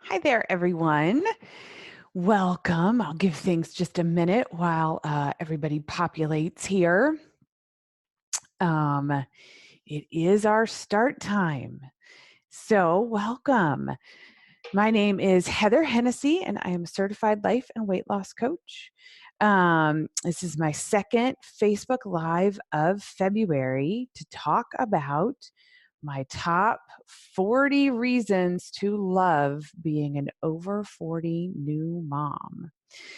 Hi there, everyone. Welcome. I'll give things just a minute while everybody populates here. Um, it is our start time. So, welcome. My name is Heather Hennessy, and I am a certified life and weight loss coach. This is my second Facebook Live of February to talk about my top 40 reasons to love being an over 40 new mom.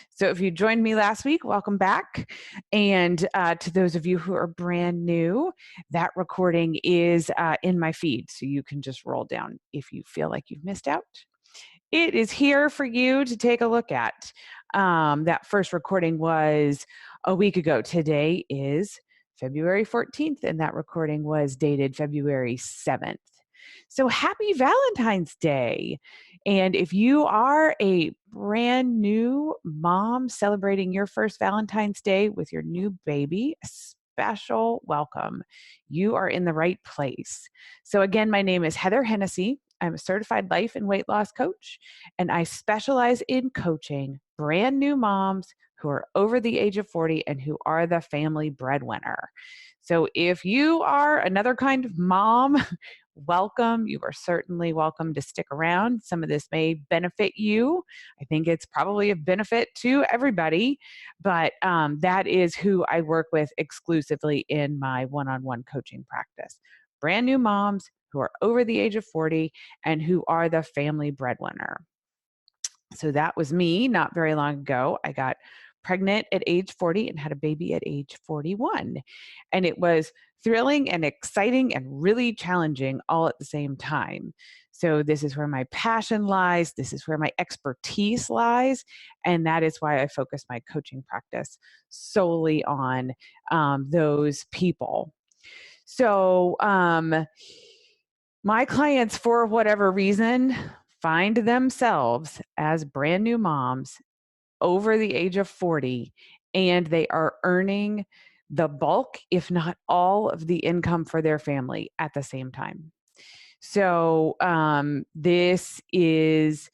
So, if you joined me last week, welcome back. And to those of you who are brand new, that recording is in my feed. So, you can just roll down if you feel like you've missed out. It is here for you to take a look at. That first recording was a week ago. Today is February 14th, and that recording was dated February 7th. So happy Valentine's Day. And if you are a brand new mom celebrating your first Valentine's Day with your new baby, a special welcome. You are in the right place. So, again, my name is Heather Hennessy. I'm a certified life and weight loss coach, and I specialize in coaching brand new moms who are over the age of 40 and who are the family breadwinner. So if you are another kind of mom, welcome. You are certainly welcome to stick around. Some of this may benefit you. I think it's probably a benefit to everybody, but that is who I work with exclusively in my one on one coaching practice. Brand new moms who are over the age of 40 and who are the family breadwinner. So that was me not very long ago. I got pregnant at age 40 and had a baby at age 41. And it was thrilling and exciting and really challenging all at the same time. So, this is where my passion lies. This is where my expertise lies. And that is why I focus my coaching practice solely on those people. So, my clients, for whatever reason, find themselves as brand new moms over the age of 40, and they are earning the bulk, if not all, of the income for their family at the same time. So, this is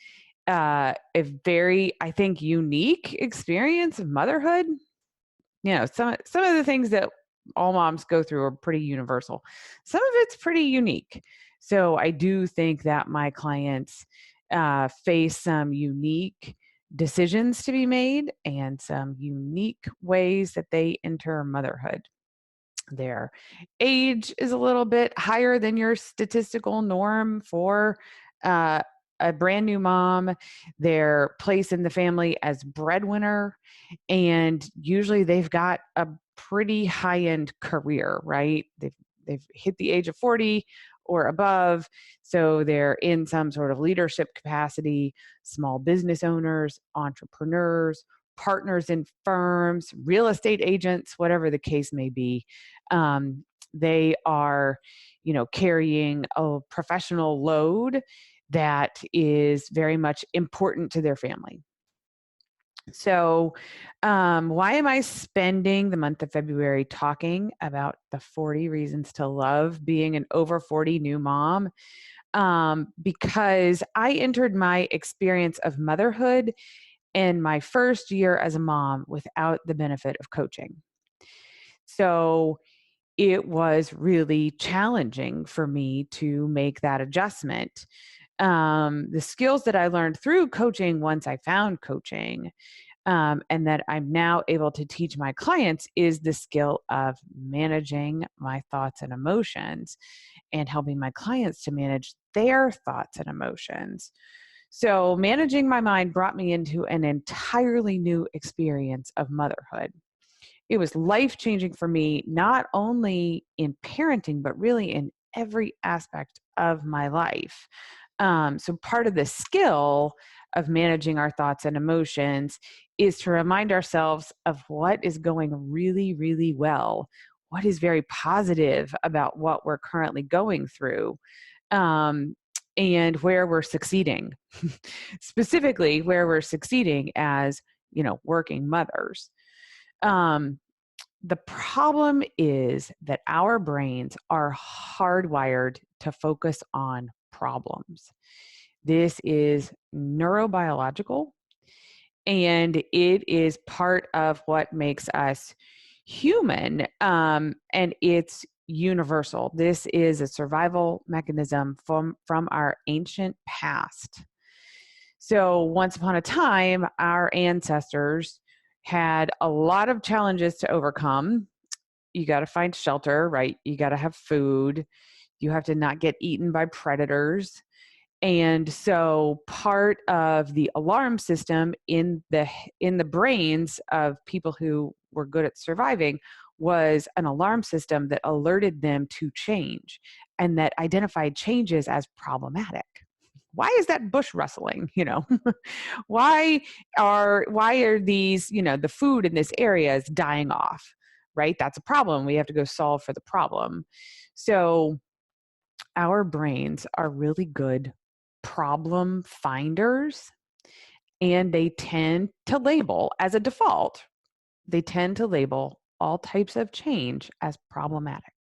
a very, I think, unique experience of motherhood. Some of the things that all moms go through are pretty universal. Some of it's pretty unique. So I do think that my clients face some unique decisions to be made and some unique ways that they enter motherhood. Their age is a little bit higher than your statistical norm for uh, a brand new mom, their place in the family as breadwinner, and usually they've got a pretty high end career, right? They've hit the age of 40 or above, so they're in some sort of leadership capacity, small business owners, entrepreneurs, partners in firms, real estate agents, whatever the case may be. They are, carrying a professional load that is very much important to their family. So, why am I spending the month of February talking about the 40 reasons to love being an over 40 new mom? Because I entered my experience of motherhood in my first year as a mom without the benefit of coaching. So, it was really challenging for me to make that adjustment. The skills that I learned through coaching once I found coaching, and that I'm now able to teach my clients, is the skill of managing my thoughts and emotions and helping my clients to manage their thoughts and emotions. So, managing my mind brought me into an entirely new experience of motherhood. It was life changing for me, not only in parenting, but really in every aspect of my life. So, part of the skill of managing our thoughts and emotions is to remind ourselves of what is going really, really well, what is very positive about what we're currently going through, um, and where we're succeeding, specifically where we're succeeding as working mothers. Um, the problem is that our brains are hardwired to focus on problems. This is neurobiological, and it is part of what makes us human. And it's universal. This is a survival mechanism from our ancient past. So once upon a time, our ancestors had a lot of challenges to overcome. You got to find shelter, right? You got to have food. You have to not get eaten by predators. And so part of the alarm system in the brains of people who were good at surviving was an alarm system that alerted them to change and that identified changes as problematic. Why is that bush rustling? why are these, the food in this area is dying off, right? That's a problem. We have to go solve for the problem. So our brains are really good problem finders, and they tend to label, as a default, they tend to label all types of change as problematic.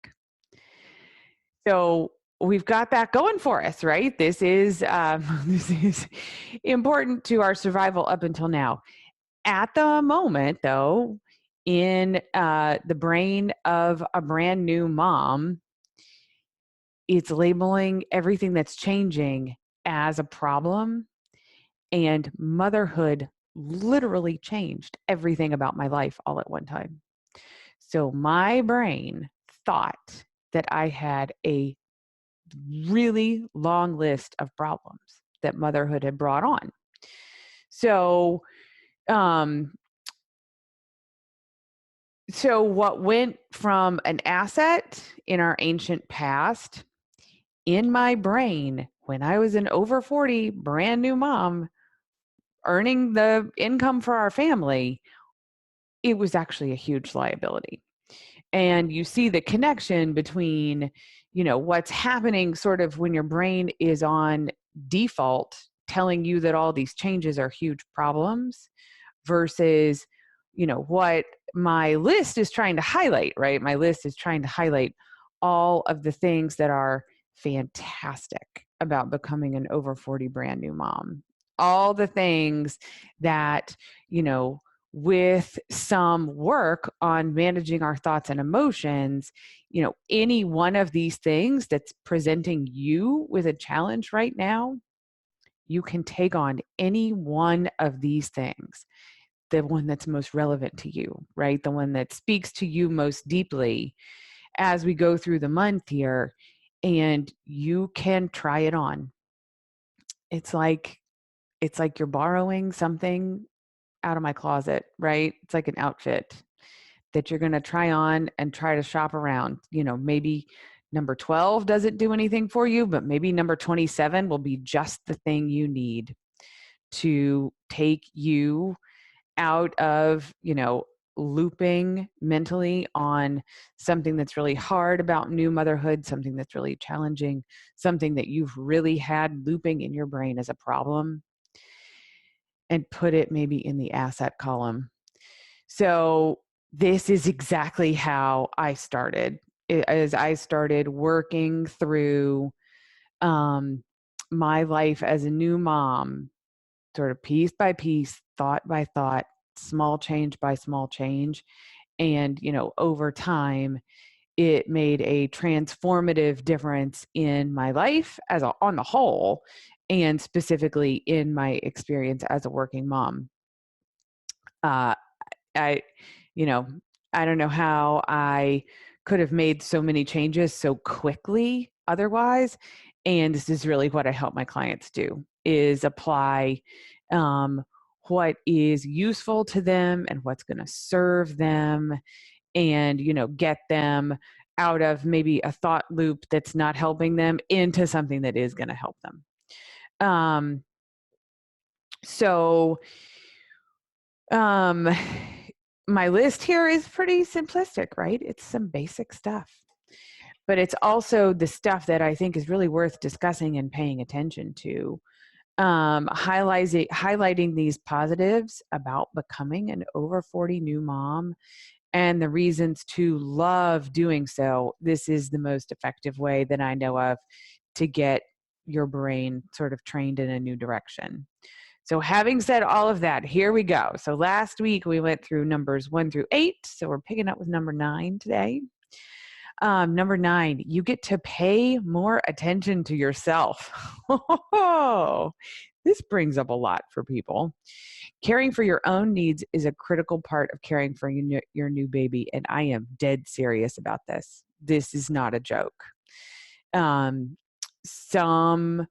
So we've got that going for us, right? This is this is important to our survival up until now. At the moment, though, in the brain of a brand new mom, it's labeling everything that's changing as a problem. And motherhood literally changed everything about my life all at one time. So my brain thought that I had a really long list of problems that motherhood had brought on. So, um, so what went from an asset in our ancient past in my brain when I was an over 40 brand new mom earning the income for our family, it was actually a huge liability. And you see the connection between, what's happening sort of when your brain is on default, telling you that all these changes are huge problems versus, what my list is trying to highlight, right? My list is trying to highlight all of the things that are fantastic about becoming an over 40 brand new mom. All the things that, with some work on managing our thoughts and emotions, any one of these things that's presenting you with a challenge right now, you can take on any one of these things, the one that's most relevant to you, right? The one that speaks to you most deeply as we go through the month here, and you can try it on. It's like you're borrowing something out of my closet, right? It's like an outfit that you're going to try on and try to shop around. Maybe number 12 doesn't do anything for you, but maybe number 27 will be just the thing you need to take you out of, looping mentally on something that's really hard about new motherhood, something that's really challenging, something that you've really had looping in your brain as a problem, and put it maybe in the asset column. So this is exactly how I started. As I started working through my life as a new mom, sort of piece by piece, thought by thought, small change by small change. And, over time, it made a transformative difference in my life on the whole, and specifically in my experience as a working mom. I, you know, I don't know how I could have made so many changes so quickly otherwise. And this is really what I help my clients do, is apply what is useful to them and what's going to serve them, and, get them out of maybe a thought loop that's not helping them into something that is going to help them. So, um, my list here is pretty simplistic, right? It's some basic stuff, but it's also the stuff that I think is really worth discussing and paying attention to. Highlighting these positives about becoming an over 40 new mom and the reasons to love doing so. This is the most effective way that I know of to get, your brain sort of trained in a new direction. So having said all of that, here we go. So last week we went through numbers 1 through 8. So we're picking up with number 9 today. Number 9, you get to pay more attention to yourself. This brings up a lot for people. Caring for your own needs is a critical part of caring for your new baby. And I am dead serious about this. This is not a joke. Some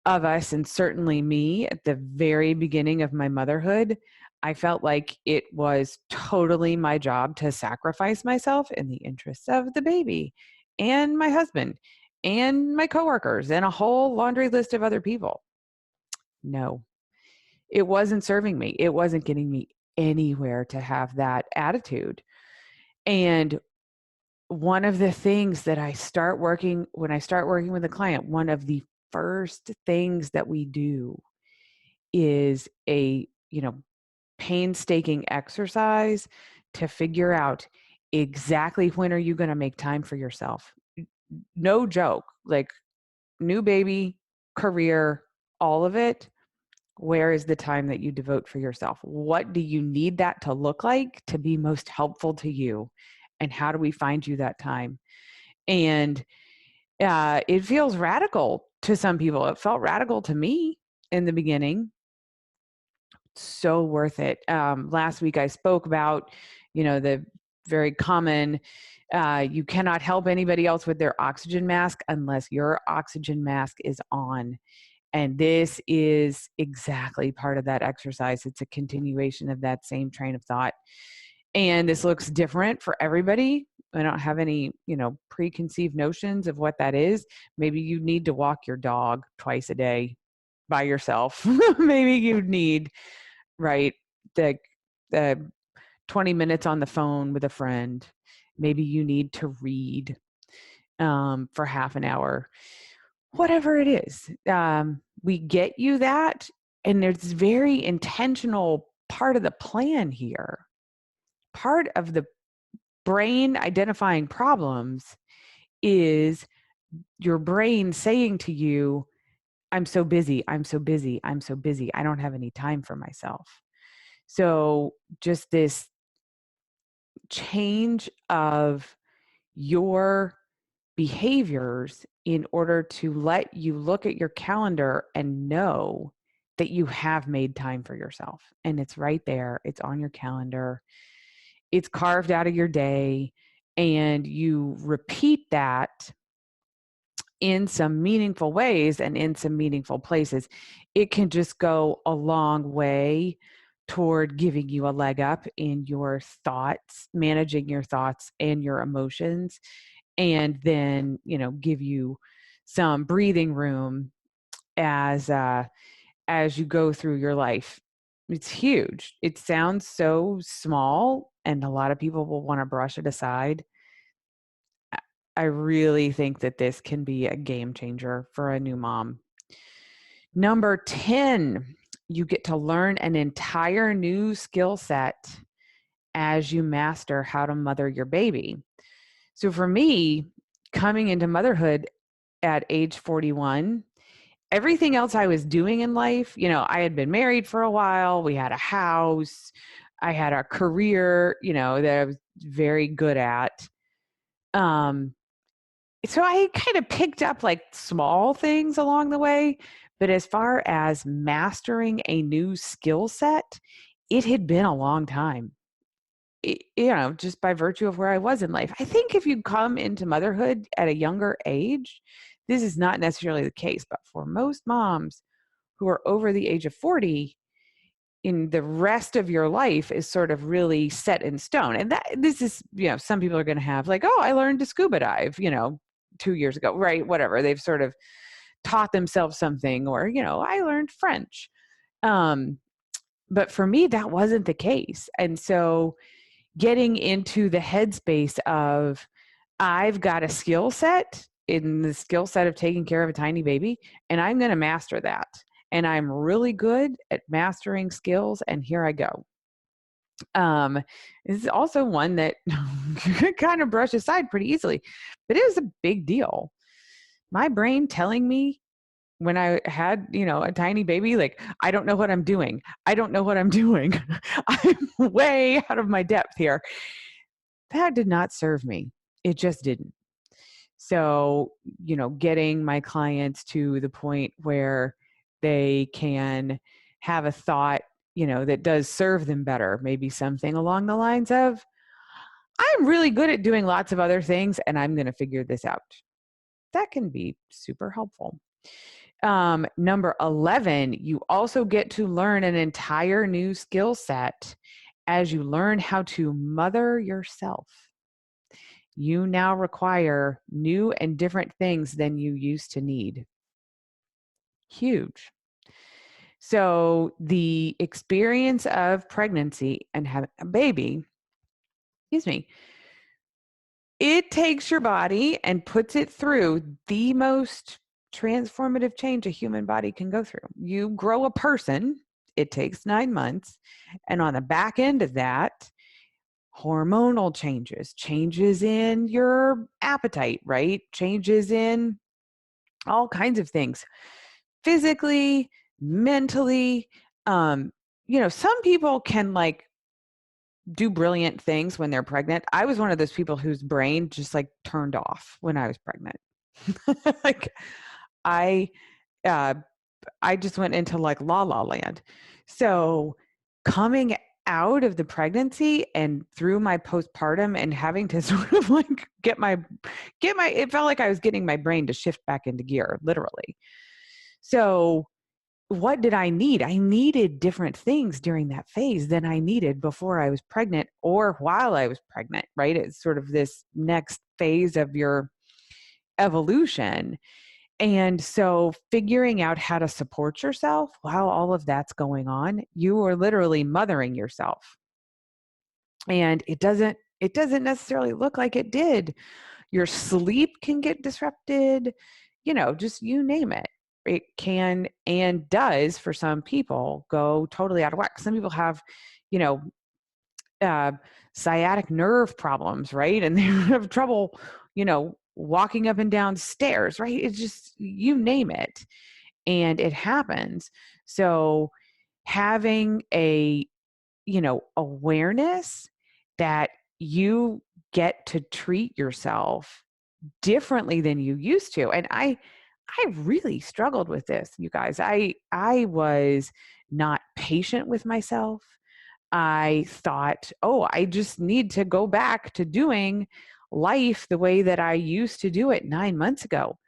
of us, and certainly me, at the very beginning of my motherhood, I felt like it was totally my job to sacrifice myself in the interests of the baby and my husband and my coworkers and a whole laundry list of other people. No, it wasn't serving me. It wasn't getting me anywhere to have that attitude. And one of the things that when I start working with a client, one of the first things that we do is a, painstaking exercise to figure out exactly when are you going to make time for yourself. No joke, like new baby, career, all of it. Where is the time that you devote for yourself? What do you need that to look like to be most helpful to you? And how do we find you that time? And it feels radical to some people. It felt radical to me in the beginning. So worth it. Last week I spoke about, the very common, you cannot help anybody else with their oxygen mask unless your oxygen mask is on. And this is exactly part of that exercise. It's a continuation of that same train of thought. And this looks different for everybody. I don't have any, preconceived notions of what that is. Maybe you need to walk your dog twice a day by yourself. Maybe you need, the 20 minutes on the phone with a friend. Maybe you need to read for half an hour. Whatever it is, we get you that. And there's very intentional part of the plan here. Part of the brain identifying problems is your brain saying to you, I'm so busy, I'm so busy, I'm so busy. I don't have any time for myself. So just this change of your behaviors in order to let you look at your calendar and know that you have made time for yourself. And it's right there. It's on your calendar. It's carved out of your day. And you repeat that in some meaningful ways and in some meaningful places. It can just go a long way toward giving you a leg up in your thoughts, managing your thoughts and your emotions, and then, give you some breathing room as you go through your life. It's huge. It sounds so small, and a lot of people will want to brush it aside. I really think that this can be a game changer for a new mom. Number 10, you get to learn an entire new skill set as you master how to mother your baby. So for me, coming into motherhood at age 41, everything else I was doing in life, I had been married for a while. We had a house. I had a career, that I was very good at. So I kind of picked up like small things along the way. But as far as mastering a new skill set, it had been a long time. Just by virtue of where I was in life. I think if you come into motherhood at a younger age, this is not necessarily the case, but for most moms who are over the age of 40, in the rest of your life is sort of really set in stone. And this is, some people are going to have like, oh, I learned to scuba dive, 2 years ago, right? Whatever. They've sort of taught themselves something, or, I learned French. But for me, that wasn't the case. And so getting into the headspace of, I've got a skill set in the skill set of taking care of a tiny baby, and I'm going to master that. And I'm really good at mastering skills, and here I go. This is also one that you can kind of brush aside pretty easily, but it was a big deal. My brain telling me when I had, a tiny baby, like, I don't know what I'm doing. I don't know what I'm doing. I'm way out of my depth here. That did not serve me. It just didn't. So, getting my clients to the point where they can have a thought, that does serve them better, maybe something along the lines of, I'm really good at doing lots of other things and I'm going to figure this out. That can be super helpful. Number 11, you also get to learn an entire new skill set as you learn how to mother yourself. You now require new and different things than you used to need. Huge. So the experience of pregnancy and having a baby, it takes your body and puts it through the most transformative change a human body can go through. You grow a person, it takes 9 months, and on the back end of that, hormonal changes in your appetite, right? Changes in all kinds of things, physically, mentally. Some people can do brilliant things when they're pregnant. I was one of those people whose brain just turned off when I was pregnant. like I uh I just went into la la land. So coming out of the pregnancy and through my postpartum and having to sort of get my it felt like I was getting my brain to shift back into gear, literally. So what did I need? I needed different things during that phase than I needed before I was pregnant or while I was pregnant, right? It's sort of this next phase of your evolution. And so figuring out how to support yourself while all of that's going on, you are literally mothering yourself. And it doesn't necessarily look like it did. Your sleep can get disrupted, just you name it. It can and does for some people go totally out of whack. Some people have, you know, sciatic nerve problems, right? And they have trouble, walking up and down stairs, right? It's just, you name it. And it happens. So having a, awareness that you get to treat yourself differently than you used to. And I really struggled with this, you guys. I was not patient with myself. I thought, oh, I just need to go back to doing life the way that I used to do it 9 months ago.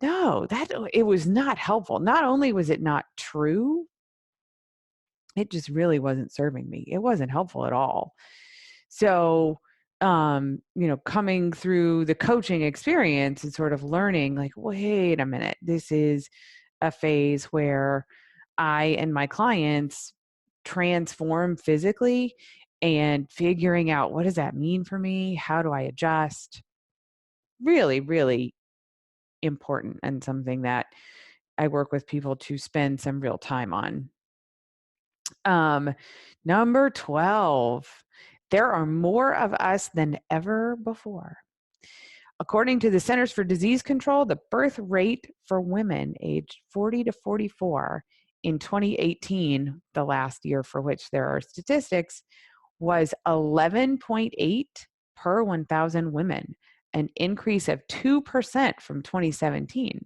No, it was not helpful. Not only was it not true, it just really wasn't serving me. It wasn't helpful at all. So, coming through the coaching experience and sort of learning wait a minute, this is a phase where I and my clients transform physically, and figuring out, what does that mean for me? How do I adjust? Really, really important, and something that I work with people to spend some real time on. Number 12, there are more of us than ever before. According to the Centers for Disease Control, the birth rate for women aged 40 to 44 in 2018, the last year for which there are statistics, was 11.8 per 1,000 women, an increase of 2% from 2017.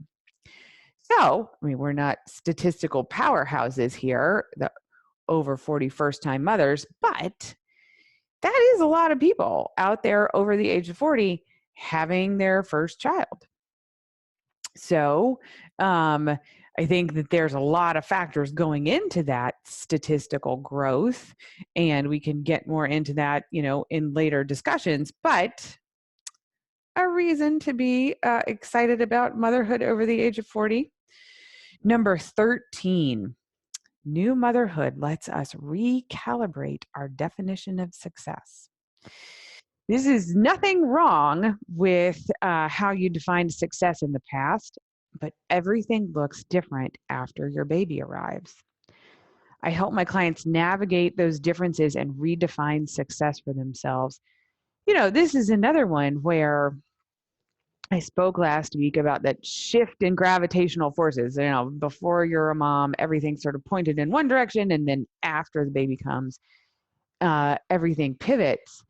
So, we're not statistical powerhouses here, the over 40 first-time mothers, but that is a lot of people out there over the age of 40 having their first child. So I think that there's a lot of factors going into that statistical growth, and we can get more into that, in later discussions, but a reason to be excited about motherhood over the age of 40. Number 13, new motherhood lets us recalibrate our definition of success. This is nothing wrong with how you defined success in the past, but everything looks different after your baby arrives. I help my clients navigate those differences and redefine success for themselves. This is another one where I spoke last week about that shift in gravitational forces. Before you're a mom, everything's sort of pointed in one direction, and then after the baby comes, everything pivots.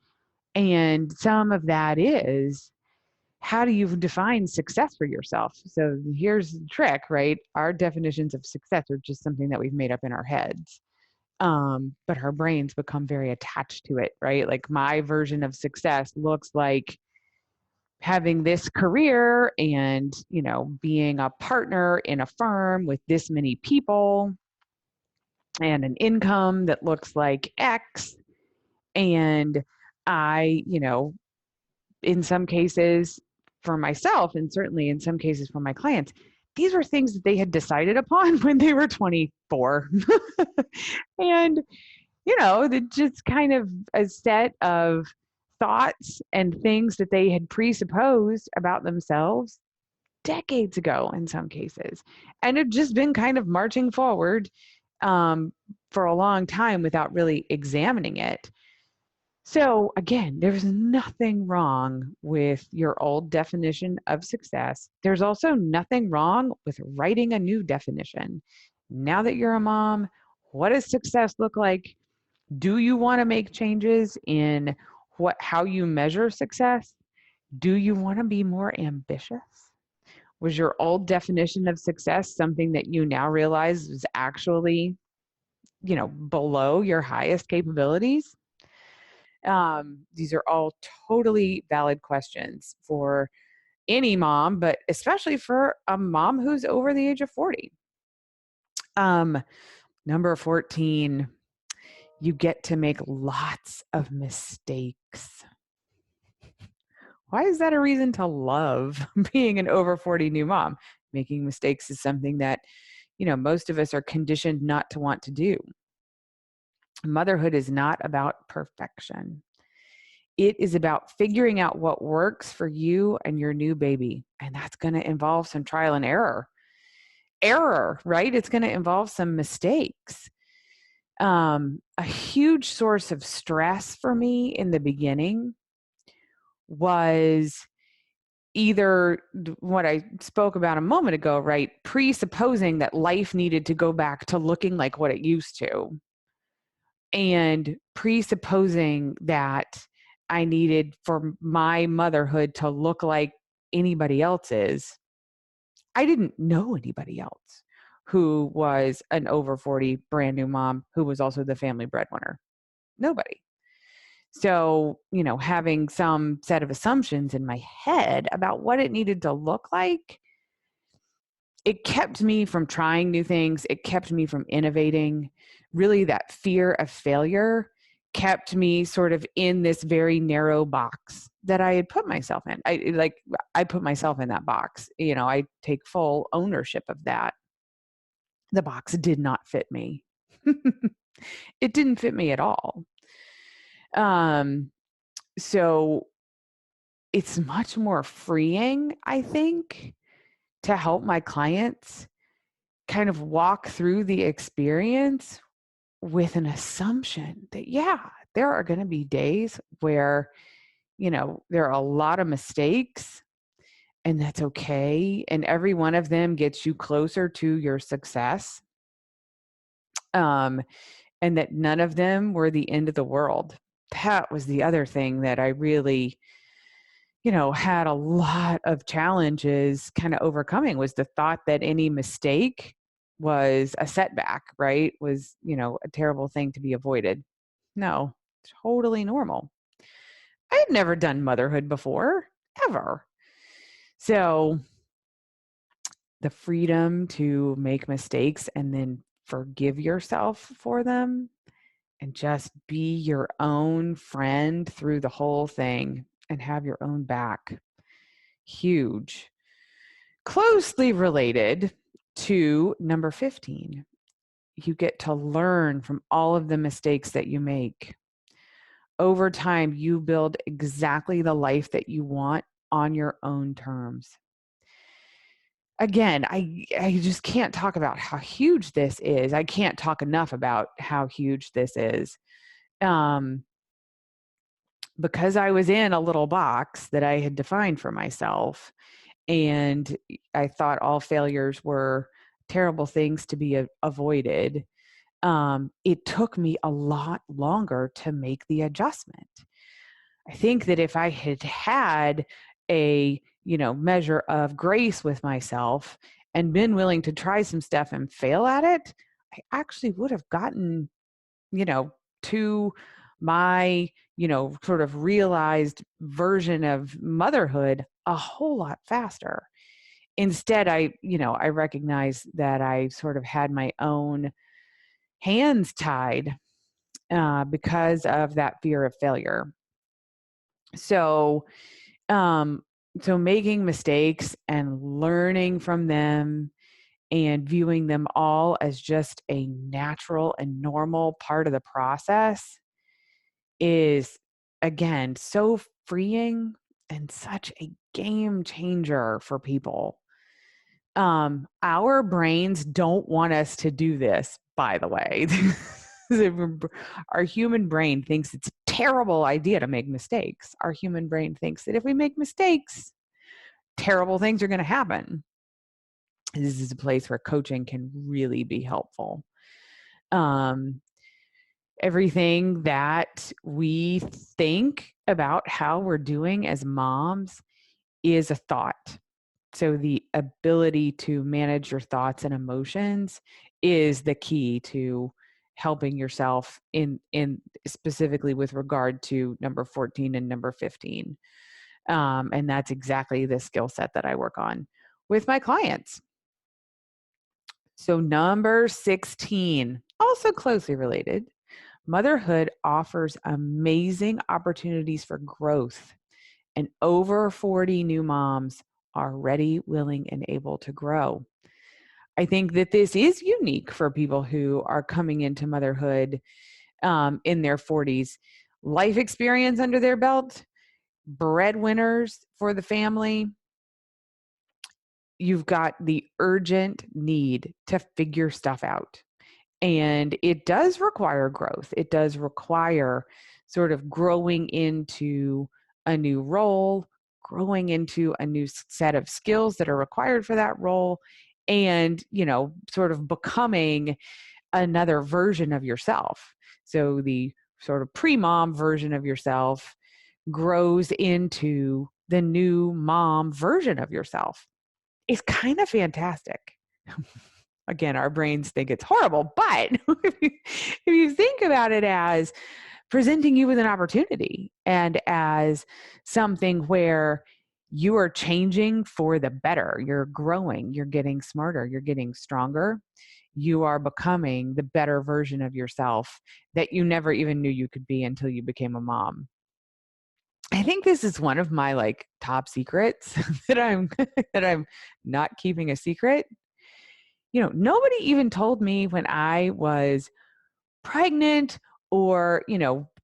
And some of that is, how do you define success for yourself? So here's the trick, right? Our definitions of success are just something that we've made up in our heads. But our brains become very attached to it, right? Like my version of success looks like having this career and, being a partner in a firm with this many people and an income that looks like X. And I, in some cases for myself, and certainly in some cases for my clients, these were things that they had decided upon when they were 24. And, just kind of a set of thoughts and things that they had presupposed about themselves decades ago in some cases, and have just been kind of marching forward for a long time without really examining it. So again, there's nothing wrong with your old definition of success. There's also nothing wrong with writing a new definition. Now that you're a mom, what does success look like? Do you want to make changes in how you measure success? Do you want to be more ambitious? Was your old definition of success something that you now realize is actually, below your highest capabilities? These are all totally valid questions for any mom, but especially for a mom who's over the age of 40. Number 14, you get to make lots of mistakes. Why is that a reason to love being an over 40 new mom? Making mistakes is something that, most of us are conditioned not to want to do. Motherhood is not about perfection. It is about figuring out what works for you and your new baby. And that's going to involve some trial and error. Right? It's going to involve some mistakes. A huge source of stress for me in the beginning was either what I spoke about a moment ago, right? Presupposing that life needed to go back to looking like what it used to, and presupposing that I needed for my motherhood to look like anybody else's. I didn't know anybody else who was an over 40 brand new mom who was also the family breadwinner. Nobody. So, having some set of assumptions in my head about what it needed to look like, it kept me from trying new things. It kept me from innovating. Really, that fear of failure kept me sort of in this very narrow box that I had put myself in. I put myself in that box. I take full ownership of that. The box did not fit me. It didn't fit me at all. So it's much more freeing, I think, to help my clients kind of walk through the experience with an assumption that, there are going to be days where, there are a lot of mistakes, and that's okay. And every one of them gets you closer to your success. And that none of them were the end of the world. That was the other thing that I really, had a lot of challenges kind of overcoming, was the thought that any mistake was a setback, right? Was, a terrible thing to be avoided. No, totally normal. I had never done motherhood before, ever. So the freedom to make mistakes and then forgive yourself for them and just be your own friend through the whole thing and have your own back. Huge. Closely related to number 15, you get to learn from all of the mistakes that you make. Over time, you build exactly the life that you want on your own terms. Again, I just can't talk about how huge this is. I can't talk enough about how huge this is. because I was in a little box that I had defined for myself, and I thought all failures were terrible things to be avoided, it took me a lot longer to make the adjustment. I think that if I had had a, measure of grace with myself and been willing to try some stuff and fail at it, I actually would have gotten, to my, sort of realized version of motherhood a whole lot faster. Instead, I recognize that I sort of had my own hands tied because of that fear of failure. So, um, so making mistakes and learning from them and viewing them all as just a natural and normal part of the process is, again, so freeing and such a game changer for people. Our brains don't want us to do this, by the way. Our human brain thinks it's a terrible idea to make mistakes. Our human brain thinks that if we make mistakes, terrible things are going to happen. This is a place where coaching can really be helpful. Everything that we think about how we're doing as moms is a thought. So the ability to manage your thoughts and emotions is the key to helping yourself in specifically with regard to number 14 and number 15. And that's exactly the skill set that I work on with my clients. So number 16, also closely related, motherhood offers amazing opportunities for growth, and over 40 new moms are ready, willing, and able to grow. I think that this is unique for people who are coming into motherhood in their 40s. Life experience under their belt, breadwinners for the family. You've got the urgent need to figure stuff out. And it does require growth. It does require sort of growing into a new role, growing into a new set of skills that are required for that role, and, sort of becoming another version of yourself. So the sort of pre-mom version of yourself grows into the new mom version of yourself. It's kind of fantastic. Again, our brains think it's horrible, but if you think about it as presenting you with an opportunity and as something where you are changing for the better, you're growing, you're getting smarter, you're getting stronger, you are becoming the better version of yourself that you never even knew you could be until you became a mom. I think this is one of my top secrets that I'm that I'm not keeping a secret. Nobody even told me when I was pregnant or,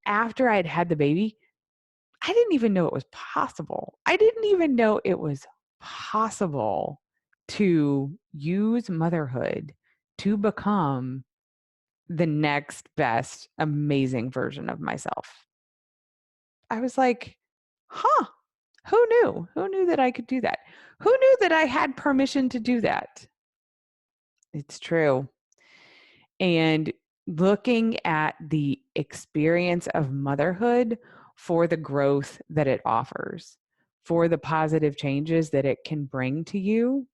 after I'd had the baby, I didn't even know it was possible. I didn't even know it was possible to use motherhood to become the next best amazing version of myself. I was like, huh, who knew? Who knew that I could do that? Who knew that I had permission to do that? It's true. And looking at the experience of motherhood for the growth that it offers, for the positive changes that it can bring to you,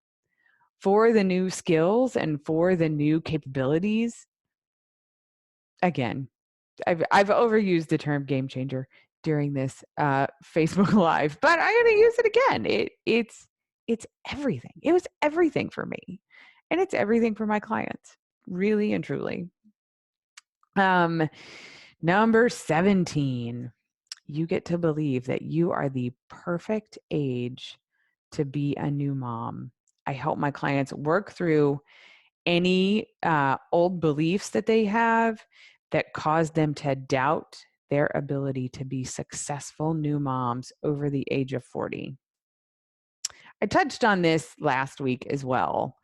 for the new skills and for the new capabilities. Again, I've overused the term game changer during this Facebook Live, but I'm going to use it again. It's everything. It was everything for me, and it's everything for my clients, really and truly. Number 17, you get to believe that you are the perfect age to be a new mom. I help my clients work through any old beliefs that they have that cause them to doubt their ability to be successful new moms over the age of 40. I touched on this last week as well.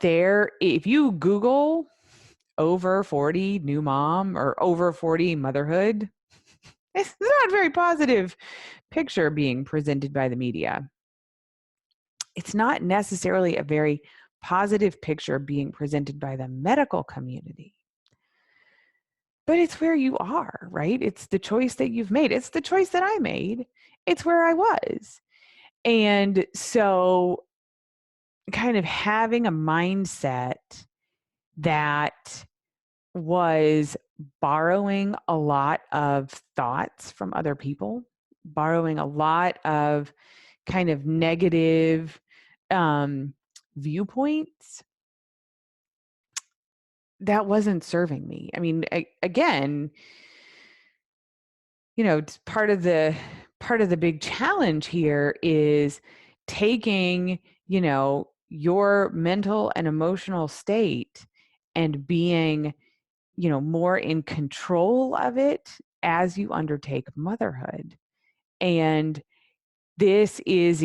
If you Google over 40 new mom or over 40 motherhood. It's not a very positive picture being presented by the media. It's not necessarily a very positive picture being presented by the medical community. But it's where you are, right? It's the choice that you've made. It's the choice that I made. It's where I was. And so kind of having a mindset that was borrowing a lot of thoughts from other people, borrowing a lot of kind of negative viewpoints, that wasn't serving me. I mean, again, it's part of the big challenge here is taking, your mental and emotional state and being, more in control of it as you undertake motherhood. And this is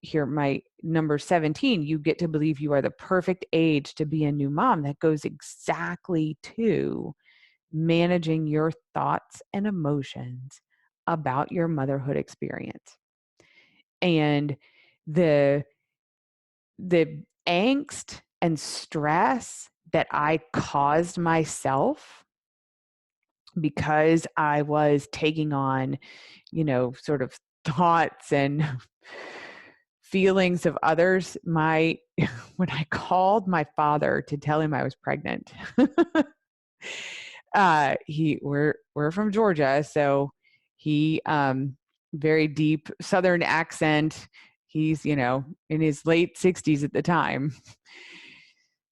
here, my number 17, you get to believe you are the perfect age to be a new mom. That goes exactly to managing your thoughts and emotions about your motherhood experience. And the angst and stress that I caused myself because I was taking on, sort of thoughts and feelings of others. When I called my father to tell him I was pregnant, we're from Georgia, so he very deep Southern accent. He's, in his late 60s at the time.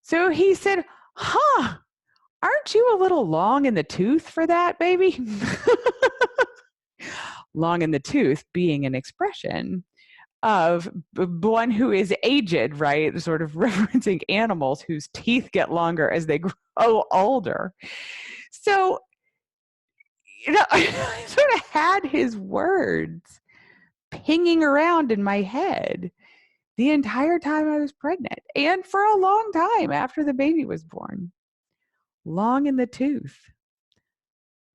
So he said, "Huh, aren't you a little long in the tooth for that, baby?" Long in the tooth being an expression of one who is aged, right? Sort of referencing animals whose teeth get longer as they grow older. So, I sort of had his words pinging around in my head the entire time I was pregnant and for a long time after the baby was born. Long in the tooth,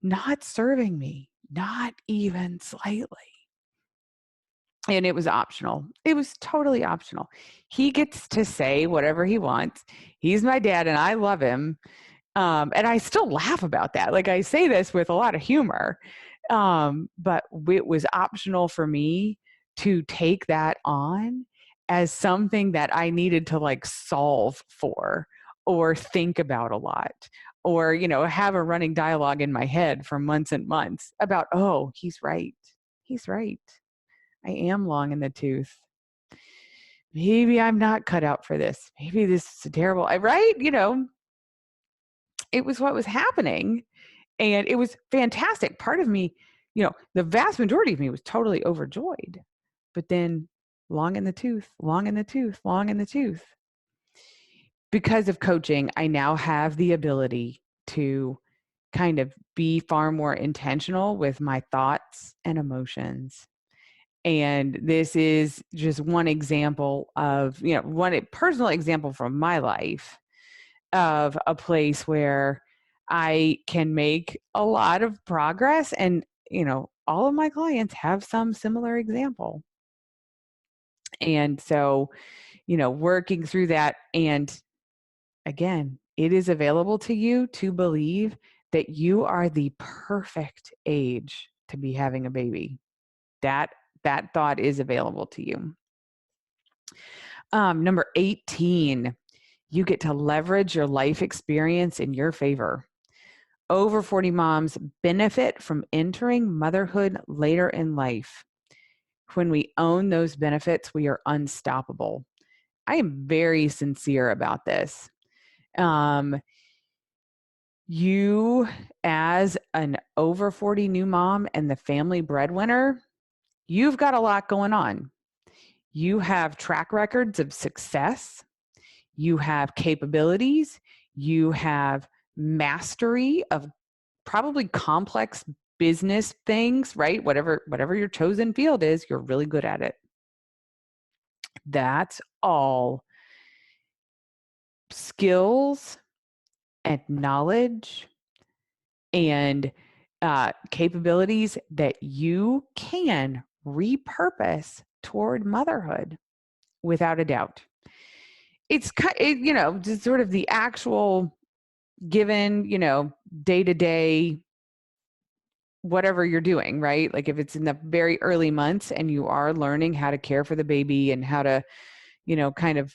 not serving me, not even slightly. And it was optional. It was totally optional. He gets to say whatever he wants. He's my dad and I love him. And I still laugh about that. Like, I say this with a lot of humor. But it was optional for me to take that on as something that I needed to like solve for or think about a lot or, have a running dialogue in my head for months and months about, oh, he's right. He's right. I am long in the tooth. Maybe I'm not cut out for this. Maybe this is terrible. Right? It was what was happening. And it was fantastic. Part of me, the vast majority of me was totally overjoyed. But then long in the tooth, long in the tooth, long in the tooth. Because of coaching, I now have the ability to kind of be far more intentional with my thoughts and emotions. And this is just one example of, one personal example from my life of a place where I can make a lot of progress. And, all of my clients have some similar example. And so, working through that. And again, it is available to you to believe that you are the perfect age to be having a baby. That thought is available to you. Number 18, you get to leverage your life experience in your favor. Over 40 moms benefit from entering motherhood later in life. When we own those benefits, we are unstoppable. I am very sincere about this. You, as an over 40 new mom and the family breadwinner, you've got a lot going on. You have track records of success. You have capabilities. You have mastery of probably complex business things, right? Whatever your chosen field is, you're really good at it. That's all skills and knowledge and capabilities that you can repurpose toward motherhood without a doubt. It's just sort of the actual given, day to day, whatever you're doing, right? Like if it's in the very early months and you are learning how to care for the baby and how to, kind of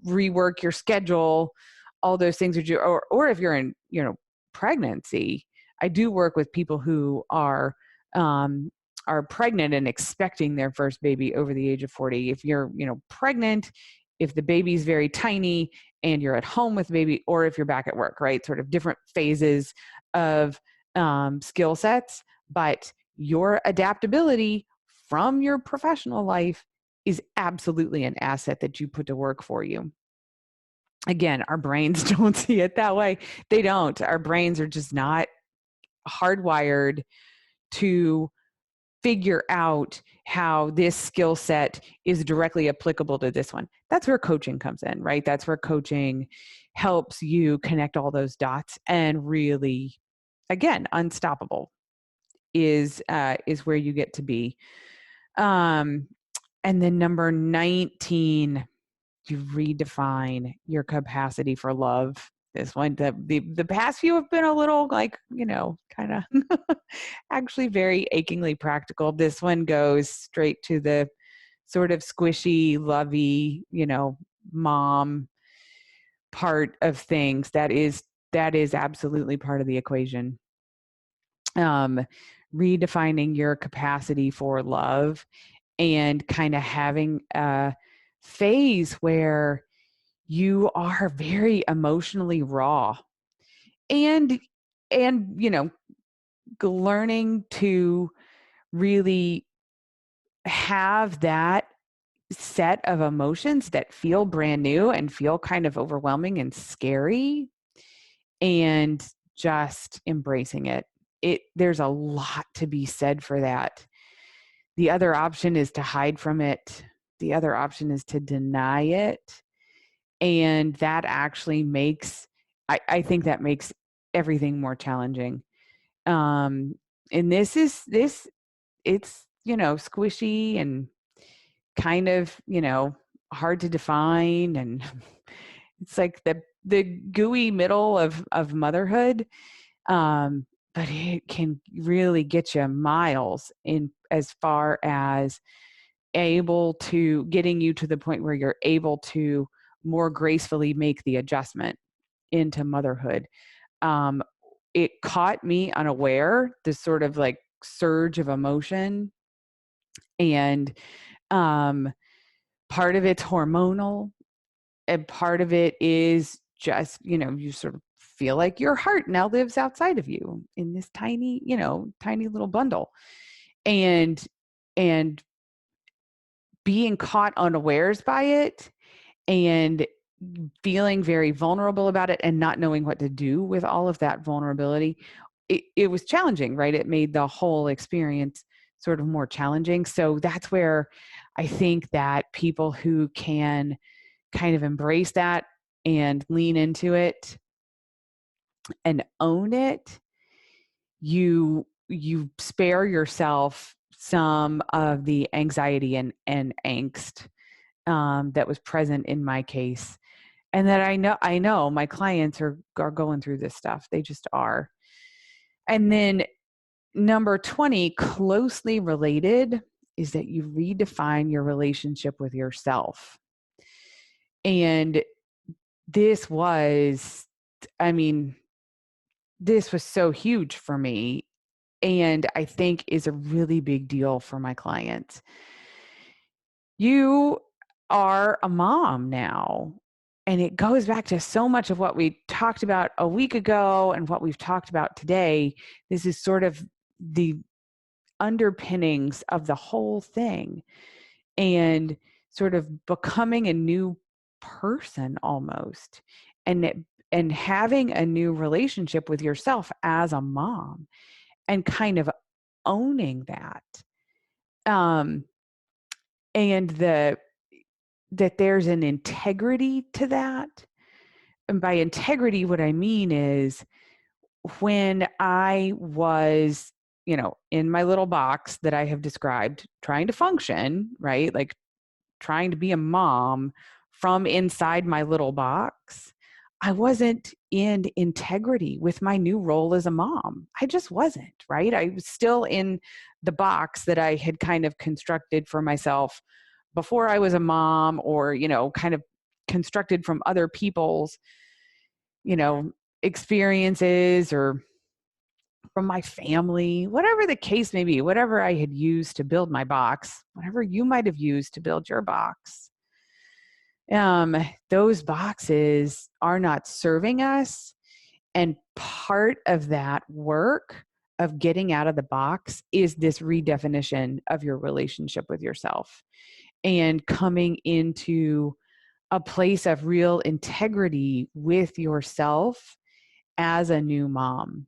rework your schedule, all those things would you, or if you're in, pregnancy. I do work with people who are pregnant and expecting their first baby over the age of 40. If you're, pregnant, if the baby's very tiny and you're at home with the baby, or if you're back at work, right? Sort of different phases of skill sets, but your adaptability from your professional life is absolutely an asset that you put to work for you. Again, our brains don't see it that way. They don't. Our brains are just not hardwired to figure out how this skill set is directly applicable to this one. That's where coaching comes in, right? That's where coaching helps you connect all those dots and really, again, unstoppable is where you get to be. And then number 19, you redefine your capacity for love. This one, the past few have been a little like, kind of actually very achingly practical. This one goes straight to the sort of squishy, lovey, mom part of things. That is absolutely part of the equation. Redefining your capacity for love and kind of having a phase where you are very emotionally raw and learning to really have that set of emotions that feel brand new and feel kind of overwhelming and scary, and just embracing it. There's a lot to be said for that. The other option is to hide from it. The other option is to deny it. And that actually I think that makes everything more challenging. And it's, squishy and kind of, hard to define. And it's like the gooey middle of motherhood. But it can really get you miles in as far as getting you to the point where you're able to more gracefully make the adjustment into motherhood. It caught me unaware, this sort of like surge of emotion. And part of it's hormonal, and part of it is just, you sort of feel like your heart now lives outside of you in this tiny, tiny little bundle. And being caught unawares by it and feeling very vulnerable about it and not knowing what to do with all of that vulnerability, it was challenging, right? It made the whole experience sort of more challenging. So that's where I think that people who can kind of embrace that and lean into it and own it, you spare yourself some of the anxiety and angst that was present in my case, and that I know my clients are going through this stuff. They just are. And then number 20, closely related, is that you redefine your relationship with yourself. And this was, this was so huge for me, and I think is a really big deal for my clients. You are a mom now, and it goes back to so much of what we talked about a week ago and what we've talked about today. This is sort of the underpinnings of the whole thing, and sort of becoming a new person almost, and having a new relationship with yourself as a mom, and kind of owning that. And that there's an integrity to that and by integrity, what I mean is when I was, in my little box that I have described, trying to function, right? Like trying to be a mom from inside my little box, I wasn't in integrity with my new role as a mom. I just wasn't, right? I was still in the box that I had kind of constructed for myself before I was a mom, or, kind of constructed from other people's, experiences, or from my family, whatever the case may be, whatever I had used to build my box, whatever you might have used to build your box. Those boxes are not serving us. And part of that work of getting out of the box is this redefinition of your relationship with yourself and coming into a place of real integrity with yourself as a new mom.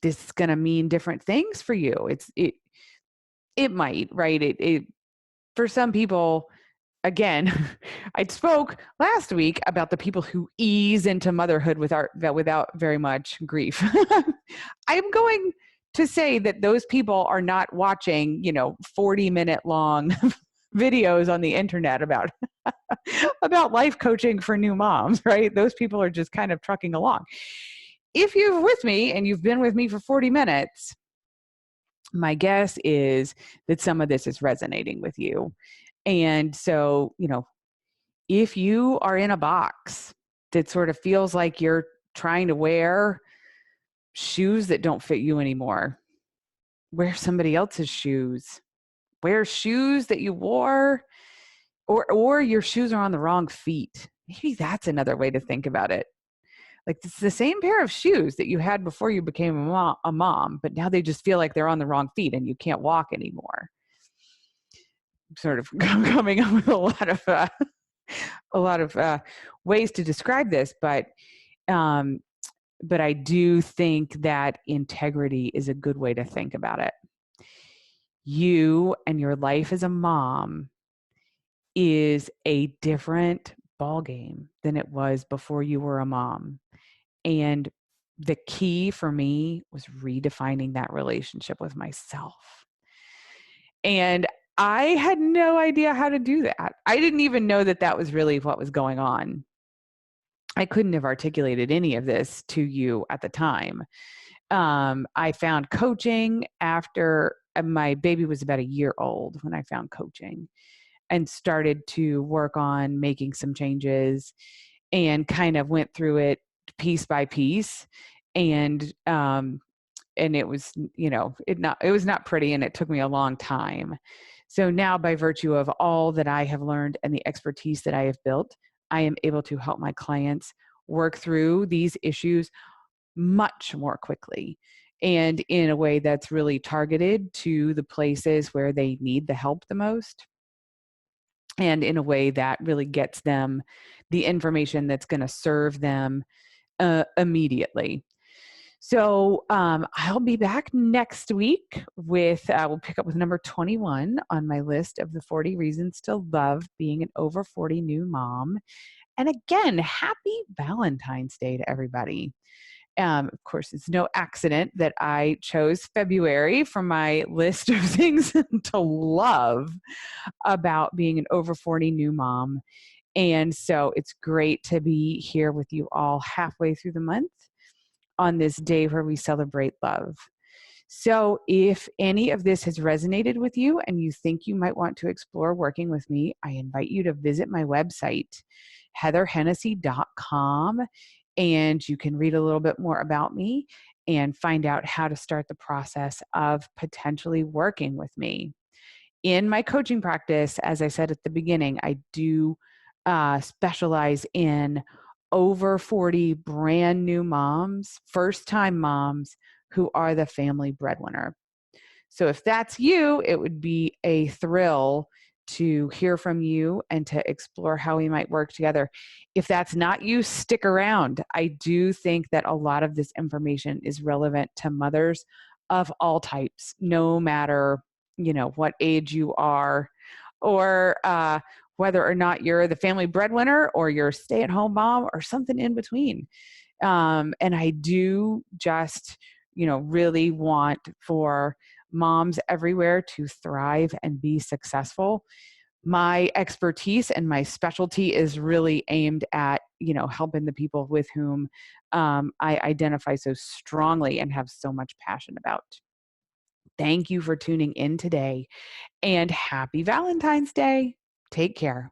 This is going to mean different things for you. It might, right? It for some people, again, I spoke last week about the people who ease into motherhood without very much grief. I'm going to say that those people are not watching, 40-minute long videos on the internet about about life coaching for new moms, right? Those people are just kind of trucking along. If you're with me and you've been with me for 40 minutes, my guess is that some of this is resonating with you. And so, if you are in a box that sort of feels like you're trying to wear shoes that don't fit you anymore, wear somebody else's shoes. Wear shoes that you wore, or your shoes are on the wrong feet. Maybe that's another way to think about it. Like, it's the same pair of shoes that you had before you became a mom, but now they just feel like they're on the wrong feet and you can't walk anymore. Sort of coming up with a lot of ways to describe this, but I do think that integrity is a good way to think about it. You and your life as a mom is a different ballgame than it was before you were a mom. And the key for me was redefining that relationship with myself. And I had no idea how to do that. I didn't even know that that was really what was going on. I couldn't have articulated any of this to you at the time. I found coaching after my baby was about a year old when I found coaching, and started to work on making some changes, and kind of went through it piece by piece. And it was, it was not pretty, and it took me a long time. So now, by virtue of all that I have learned and the expertise that I have built, I am able to help my clients work through these issues much more quickly, and in a way that's really targeted to the places where they need the help the most, and in a way that really gets them the information that's going to serve them immediately. So I'll be back next week with, we'll pick up with number 21 on my list of the 40 reasons to love being an over 40 new mom. And again, happy Valentine's Day to everybody. Of course, it's no accident that I chose February from my list of things to love about being an over 40 new mom. And so it's great to be here with you all halfway through the month on this day where we celebrate love. So if any of this has resonated with you and you think you might want to explore working with me, I invite you to visit my website, heatherhennessy.com, and you can read a little bit more about me and find out how to start the process of potentially working with me. In my coaching practice, as I said at the beginning, I do specialize in over 40 brand new moms, first-time moms who are the family breadwinner. So if that's you, it would be a thrill to hear from you and to explore how we might work together. If that's not you, stick around. I do think that a lot of this information is relevant to mothers of all types, no matter, what age you are, or whether or not you're the family breadwinner or you're a stay-at-home mom or something in between. And I do just, really want for moms everywhere to thrive and be successful. My expertise and my specialty is really aimed at, helping the people with whom I identify so strongly and have so much passion about. Thank you for tuning in today, and happy Valentine's Day. Take care.